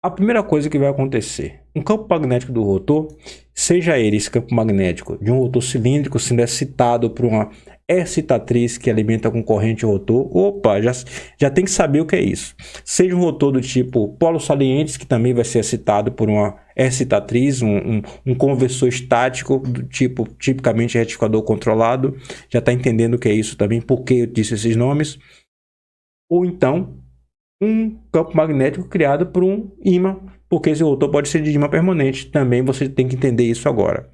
A primeira coisa que vai acontecer, um campo magnético do rotor, seja ele esse campo magnético de um rotor cilíndrico sendo excitado por uma excitatriz que alimenta com corrente o rotor, opa, já tem que saber o que é isso. Seja um rotor do tipo polo salientes, que também vai ser excitado por uma excitatriz, um conversor estático do tipo tipicamente retificador controlado, já está entendendo o que é isso também, por que eu disse esses nomes. Ou então um campo magnético criado por um ímã, porque esse rotor pode ser de ímã permanente. Também você tem que entender isso agora.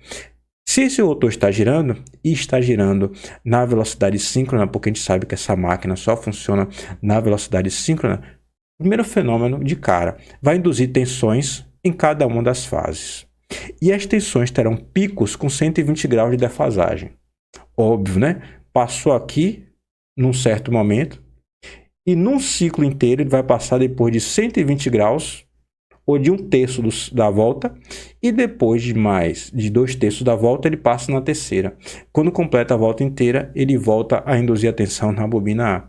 Se esse rotor está girando, e está girando na velocidade síncrona, porque a gente sabe que essa máquina só funciona na velocidade síncrona, o primeiro fenômeno de cara vai induzir tensões em cada uma das fases. E as tensões terão picos com 120 graus de defasagem. Óbvio, né? Passou aqui num certo momento, e num ciclo inteiro ele vai passar depois de 120 graus, ou de 1/3 da volta, e depois de mais de 2/3 da volta ele passa na terceira. Quando completa a volta inteira, ele volta a induzir a tensão na bobina A.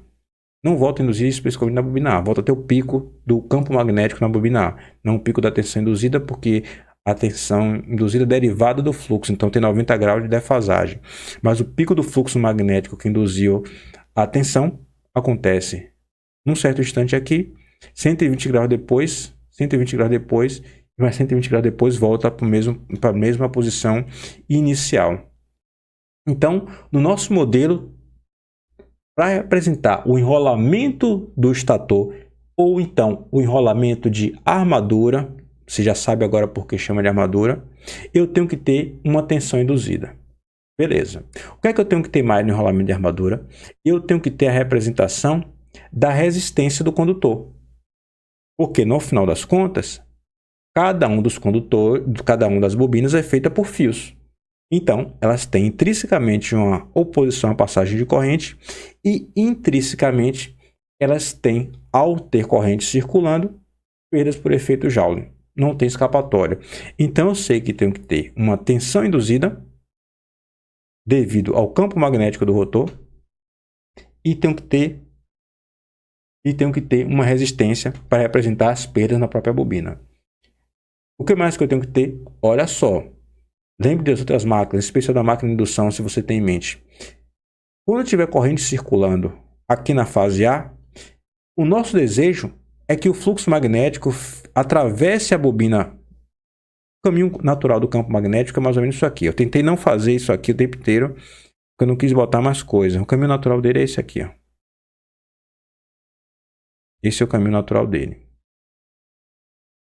Não volta a induzir especificamente na bobina A, volta a ter o pico do campo magnético na bobina A, não o pico da tensão induzida, porque a tensão induzida é derivada do fluxo, então tem 90 graus de defasagem. Mas o pico do fluxo magnético que induziu a tensão acontece num certo instante aqui, 120 graus depois, e mais 120 graus depois volta para a mesma posição inicial. Então, no nosso modelo, para representar o enrolamento do estator, ou então o enrolamento de armadura, você já sabe agora por que chama de armadura, eu tenho que ter uma tensão induzida. Beleza. O que é que eu tenho que ter mais no enrolamento de armadura? Eu tenho que ter a representação da resistência do condutor. Porque, no final das contas, cada um dos condutores, cada uma das bobinas é feita por fios. Então, elas têm intrinsecamente uma oposição à passagem de corrente e, intrinsecamente, elas têm, ao ter corrente circulando, perdas por efeito Joule. Não tem escapatória. Então, eu sei que tenho que ter uma tensão induzida devido ao campo magnético do rotor e tenho que ter uma resistência para representar as perdas na própria bobina. O que mais que eu tenho que ter? Olha só. Lembre das outras máquinas, especial da máquina de indução, se você tem em mente. Quando tiver corrente circulando aqui na fase A, o nosso desejo é que o fluxo magnético atravesse a bobina. O caminho natural do campo magnético é mais ou menos isso aqui. Eu tentei não fazer isso aqui o tempo inteiro, porque eu não quis botar mais coisa. O caminho natural dele é esse aqui, ó. Esse é o caminho natural dele.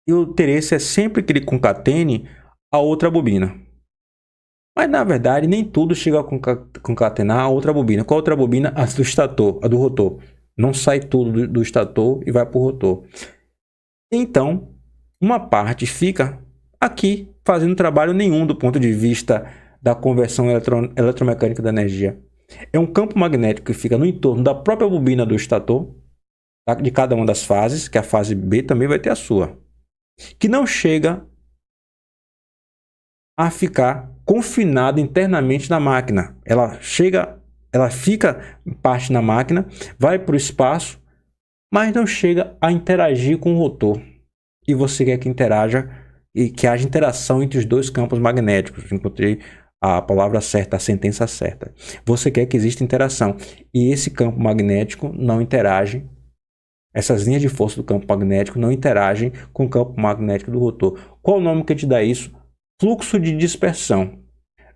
E o interesse é sempre que ele concatene a outra bobina. Mas, na verdade, nem tudo chega a concatenar a outra bobina. Qual outra bobina? A do estator, a do rotor. Não sai tudo do estator e vai para o rotor. Então, uma parte fica aqui fazendo trabalho nenhum do ponto de vista da conversão eletromecânica da energia. É um campo magnético que fica no entorno da própria bobina do estator, de cada uma das fases, que a fase B também vai ter a sua, que não chega a ficar confinada internamente na máquina. Ela fica em parte na máquina, vai para o espaço, mas não chega a interagir com o rotor. E você quer que interaja e que haja interação entre os dois campos magnéticos. Encontrei a palavra certa, a sentença certa. Você quer que exista interação e esse campo magnético não interage. Essas linhas de força do campo magnético não interagem com o campo magnético do rotor. Qual o nome que te dá isso? Fluxo de dispersão.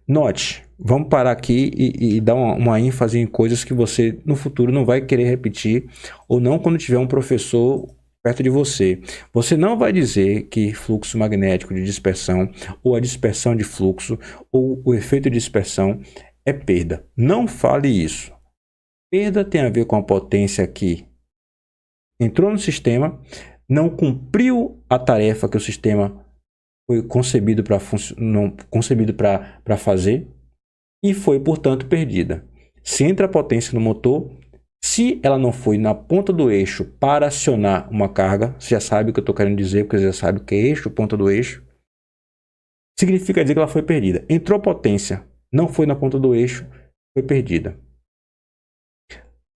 Note, vamos parar aqui e dar uma ênfase em coisas que você no futuro não vai querer repetir, ou não quando tiver um professor perto de você. Você não vai dizer que fluxo magnético de dispersão, ou a dispersão de fluxo, ou o efeito de dispersão é perda. Não fale isso. Perda tem a ver com a potência que entrou no sistema, não cumpriu a tarefa que o sistema foi concebido para fazer e foi, portanto, perdida. Se entra a potência no motor, se ela não foi na ponta do eixo para acionar uma carga, você já sabe o que eu estou querendo dizer, porque você já sabe o que é eixo, ponta do eixo, significa dizer que ela foi perdida. Entrou potência, não foi na ponta do eixo, foi perdida.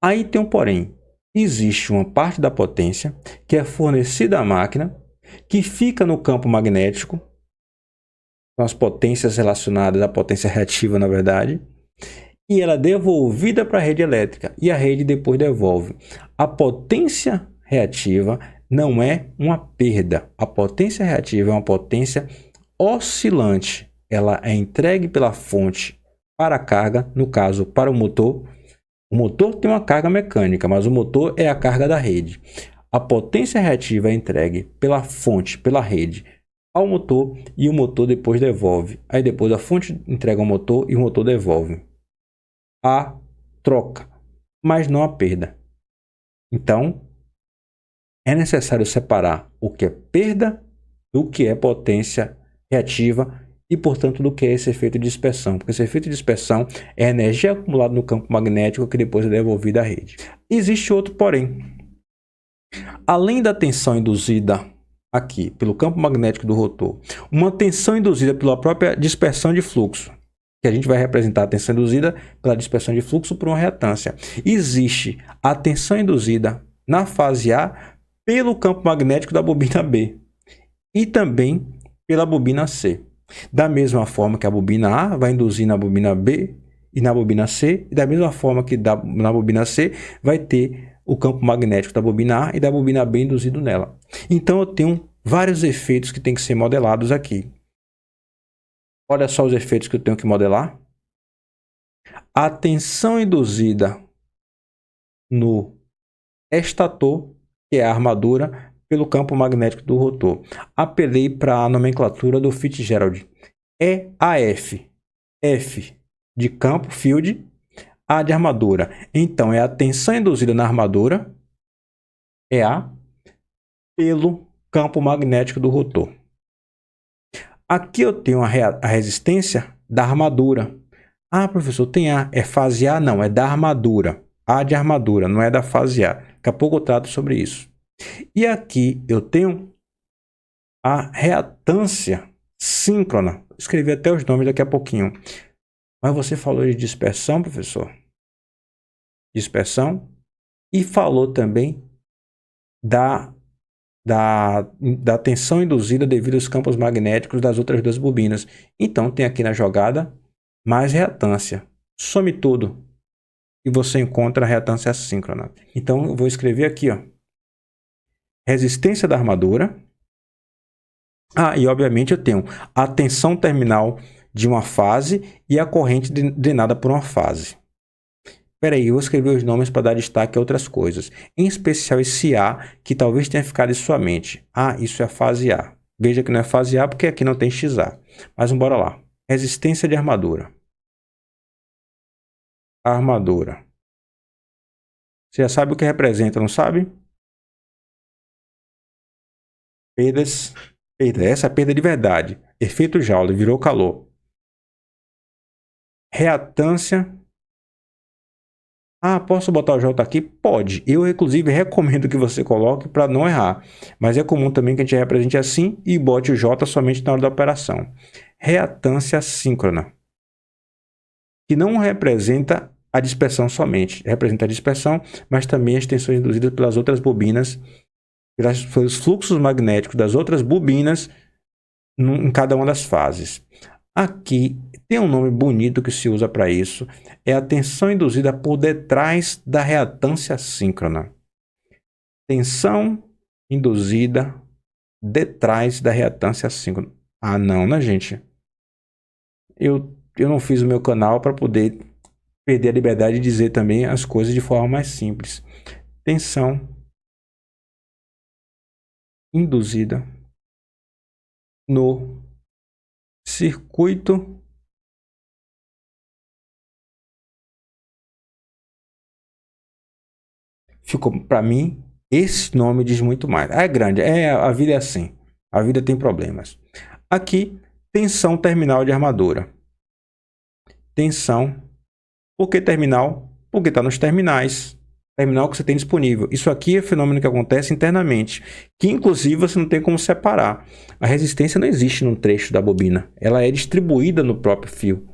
Aí tem um porém. Existe uma parte da potência que é fornecida à máquina que fica no campo magnético, com as potências relacionadas à potência reativa, na verdade, e ela é devolvida para a rede elétrica, e a rede depois devolve. A potência reativa não é uma perda. A potência reativa é uma potência oscilante. Ela é entregue pela fonte para a carga, no caso, para o motor. O motor tem uma carga mecânica, mas o motor é a carga da rede. A potência reativa é entregue pela fonte, pela rede, ao motor, e o motor depois devolve. Aí depois a fonte entrega ao motor e o motor devolve. A troca, mas não a perda. Então, é necessário separar o que é perda do que é potência reativa e, portanto, do que é esse efeito de dispersão. Porque esse efeito de dispersão é a energia acumulada no campo magnético que depois é devolvida à rede. Existe outro porém. Além da tensão induzida aqui pelo campo magnético do rotor, uma tensão induzida pela própria dispersão de fluxo, que a gente vai representar a tensão induzida pela dispersão de fluxo por uma reatância. Existe a tensão induzida na fase A pelo campo magnético da bobina B e também pela bobina C. Da mesma forma que a bobina A vai induzir na bobina B e na bobina C, e da mesma forma que na bobina C vai ter o campo magnético da bobina A e da bobina B induzido nela. Então eu tenho vários efeitos que têm que ser modelados aqui. Olha só os efeitos que eu tenho que modelar. A tensão induzida no estator, que é a armadura, pelo campo magnético do rotor. Apelei para a nomenclatura do Fitzgerald. É AF. F de campo, field, A de armadura. Então, é a tensão induzida na armadura, é A, pelo campo magnético do rotor. Aqui eu tenho a resistência da armadura. Ah, professor, tem A. É fase A? Não, é da armadura. A de armadura, não é da fase A. Daqui a pouco eu trato sobre isso. E aqui eu tenho a reatância síncrona. Vou escrever até os nomes daqui a pouquinho. Mas você falou de dispersão, professor? Dispersão. E falou também da tensão induzida devido aos campos magnéticos das outras duas bobinas. Então, tem aqui na jogada mais reatância. Some tudo e você encontra a reatância síncrona. Então, eu vou escrever aqui, ó, resistência da armadura. Ah, e obviamente eu tenho a tensão terminal de uma fase e a corrente drenada por uma fase. Espera aí, eu vou escrever os nomes para dar destaque a outras coisas. Em especial esse A, que talvez tenha ficado em sua mente. Ah, isso é a fase A. Veja que não é fase A porque aqui não tem XA. Mas bora lá. Resistência de armadura. Armadura. Você já sabe o que representa, não sabe? Perdas. Perda. Essa é a perda de verdade. Efeito Joule, virou calor. Reatância. Ah, posso botar o J aqui? Pode. Eu, inclusive, recomendo que você coloque para não errar. Mas é comum também que a gente represente assim e bote o J somente na hora da operação. Reatância síncrona. Que não representa a dispersão somente. Representa a dispersão, mas também as tensões induzidas pelas outras bobinas, pelos fluxos magnéticos das outras bobinas em cada uma das fases. Aqui tem um nome bonito que se usa para isso, é a tensão induzida por detrás da reatância síncrona. Tensão induzida detrás da reatância síncrona. Ah, não, né, gente? Eu não fiz o meu canal para poder perder a liberdade de dizer também as coisas de forma mais simples. Tensão induzida no circuito ficou, para mim, esse nome diz muito mais. É grande, a vida é assim. A vida tem problemas. Aqui, tensão terminal de armadura. Tensão. Por que terminal? Porque está nos terminais. Terminal que você tem disponível. Isso aqui é fenômeno que acontece internamente, que inclusive você não tem como separar. A resistência não existe num trecho da bobina. Ela é distribuída no próprio fio.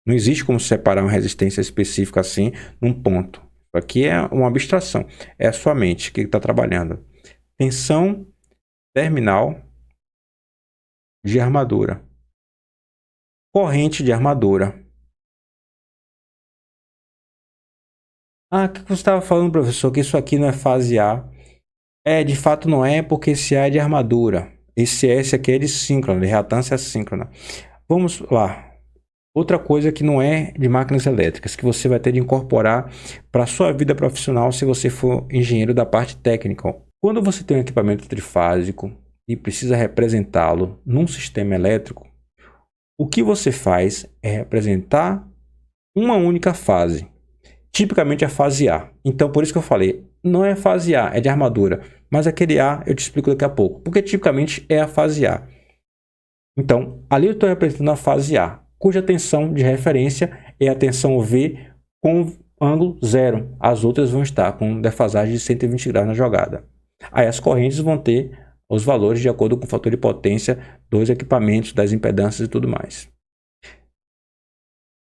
Não existe como separar uma resistência específica assim num ponto. Isso aqui é uma abstração. É a sua mente que está trabalhando. Tensão terminal de armadura. Corrente de armadura. Ah, o que você estava falando, professor? Que isso aqui não é fase A. De fato não é, porque esse A é de armadura. Esse aqui é de síncrona, de reatância síncrona. Vamos lá. Outra coisa que não é de máquinas elétricas, que você vai ter de incorporar para a sua vida profissional se você for engenheiro da parte técnica. Quando você tem um equipamento trifásico e precisa representá-lo num sistema elétrico, o que você faz é representar uma única fase, tipicamente a fase A. Então, por isso que eu falei, não é fase A, é de armadura. Mas aquele A eu te explico daqui a pouco, porque tipicamente é a fase A. Então, ali eu estou representando a fase A, cuja tensão de referência é a tensão V com ângulo 0. As outras vão estar com defasagem de 120 graus na jogada. Aí as correntes vão ter os valores de acordo com o fator de potência dos equipamentos, das impedâncias e tudo mais.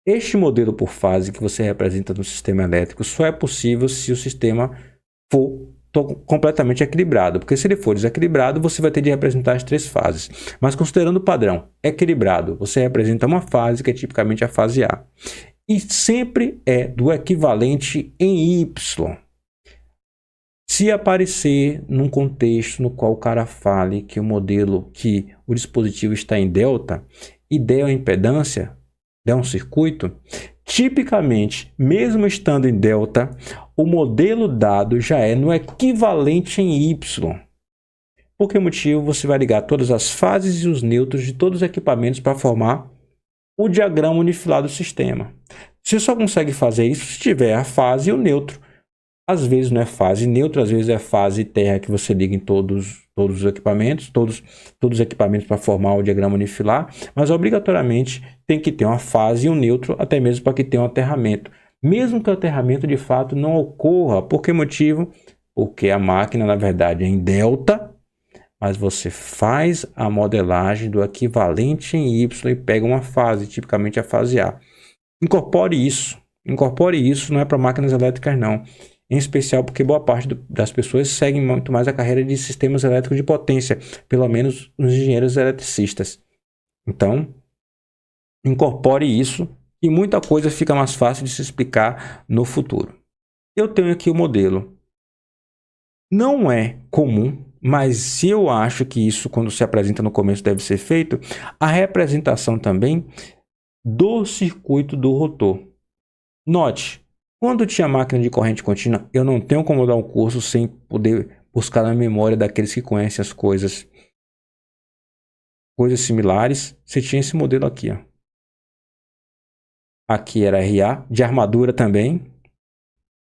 Este modelo por fase que você representa no sistema elétrico só é possível se o sistema for completamente equilibrado, porque se ele for desequilibrado, você vai ter de representar as 3 fases. Mas considerando o padrão equilibrado, você representa uma fase que é tipicamente a fase A. E sempre é do equivalente em Y. Se aparecer num contexto no qual o cara fale que o modelo, que o dispositivo está em delta, e der a impedância, der um circuito, tipicamente, mesmo estando em delta, o modelo dado já é no equivalente em Y. Por que motivo? Você vai ligar todas as fases e os nêutrons de todos os equipamentos para formar o diagrama unifilar do sistema. Você só consegue fazer isso se tiver a fase e o nêutron. Às vezes não é fase neutra, às vezes é fase terra que você liga em todos os equipamentos, todos os equipamentos para formar o diagrama unifilar, mas obrigatoriamente tem que ter uma fase e um neutro, até mesmo para que tenha um aterramento. Mesmo que o aterramento de fato não ocorra. Por que motivo? Porque a máquina, na verdade, é em delta, mas você faz a modelagem do equivalente em Y e pega uma fase, tipicamente a fase A. Incorpore isso, não é para máquinas elétricas não. Em especial porque boa parte das pessoas seguem muito mais a carreira de sistemas elétricos de potência, pelo menos os engenheiros eletricistas. Então, incorpore isso e muita coisa fica mais fácil de se explicar no futuro. Eu tenho aqui o modelo. Não é comum, mas se eu acho que isso, quando se apresenta no começo, deve ser feito, a representação também do circuito do rotor. Note, quando tinha máquina de corrente contínua, eu não tenho como dar um curso sem poder buscar na memória daqueles que conhecem as coisas similares. Você tinha esse modelo aqui, ó. Aqui era RA, de armadura também.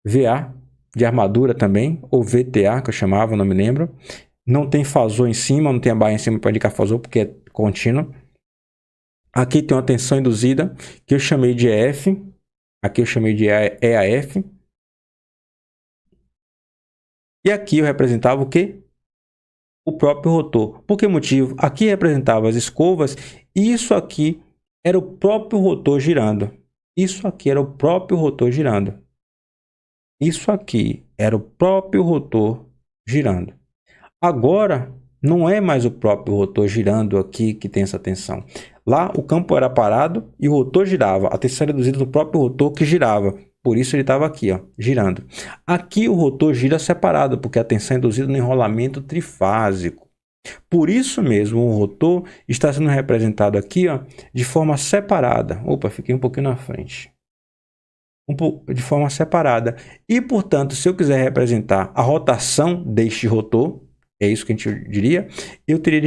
VA, de armadura também. Ou VTA, que eu chamava, não me lembro. Não tem fasor em cima, não tem a barra em cima para indicar fasor, porque é contínuo. Aqui tem uma tensão induzida, que eu chamei de EF. Aqui eu chamei de EAF. E aqui eu representava o quê? O próprio rotor. Por que motivo? Aqui representava as escovas e isso aqui era o próprio rotor girando. Isso aqui era o próprio rotor girando. Isso aqui era o próprio rotor girando. Agora, não é mais o próprio rotor girando aqui que tem essa tensão. Lá o campo era parado e o rotor girava. A tensão era reduzida do próprio rotor que girava. Por isso ele estava aqui, ó, girando. Aqui o rotor gira separado, porque a tensão é induzida no enrolamento trifásico. Por isso mesmo o rotor está sendo representado aqui, ó, de forma separada. Opa, fiquei um pouquinho na frente. De forma separada. E, portanto, se eu quiser representar a rotação deste rotor, é isso que a gente diria, eu tenho de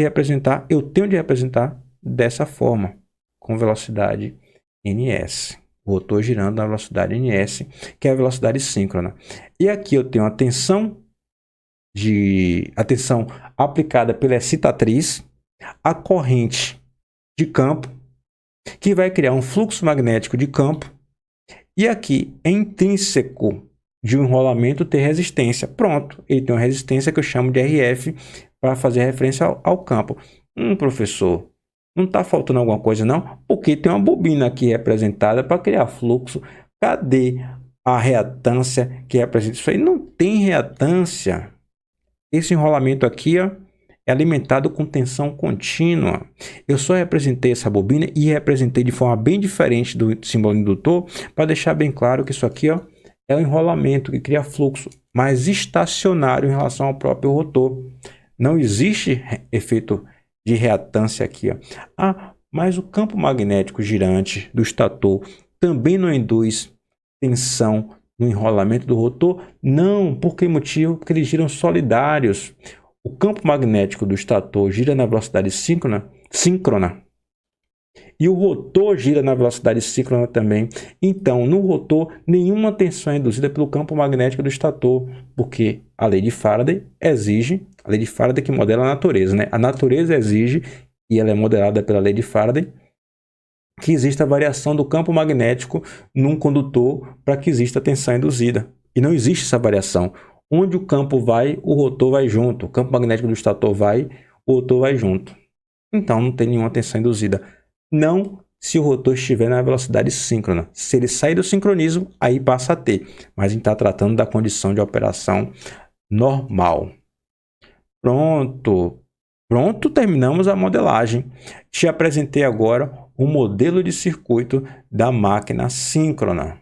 representar dessa forma, com velocidade ns. O rotor girando na velocidade ns, que é a velocidade síncrona. E aqui eu tenho a tensão aplicada pela excitatriz, a corrente de campo, que vai criar um fluxo magnético de campo, e aqui é intrínseco de um enrolamento ter resistência. Pronto, ele tem uma resistência que eu chamo de RF para fazer referência ao campo. Professor, não está faltando alguma coisa não? Porque tem uma bobina aqui representada para criar fluxo. Cadê a reatância que representa isso aí? Não tem reatância. Esse enrolamento aqui, ó, é alimentado com tensão contínua. Eu só representei essa bobina e representei de forma bem diferente do símbolo indutor para deixar bem claro que isso aqui, ó, é um enrolamento que cria fluxo, mas estacionário em relação ao próprio rotor. Não existe efeito de reatância aqui, ó. Ah, mas o campo magnético girante do estator também não induz tensão no enrolamento do rotor? Não. Por que motivo? Porque eles giram solidários. O campo magnético do estator gira na velocidade síncrona e o rotor gira na velocidade síncrona também. Então, no rotor, nenhuma tensão é induzida pelo campo magnético do estator, porque a lei de Faraday exige, a lei de Faraday que modela a natureza, né? A natureza exige, e ela é modelada pela lei de Faraday, que exista variação do campo magnético num condutor para que exista tensão induzida. E não existe essa variação. Onde o campo vai, o rotor vai junto. O campo magnético do estator vai, o rotor vai junto. Então, não tem nenhuma tensão induzida. Não se o rotor estiver na velocidade síncrona. Se ele sair do sincronismo, aí passa a ter. Mas a gente está tratando da condição de operação normal. Pronto. Pronto, terminamos a modelagem. Te apresentei agora o modelo de circuito da máquina síncrona.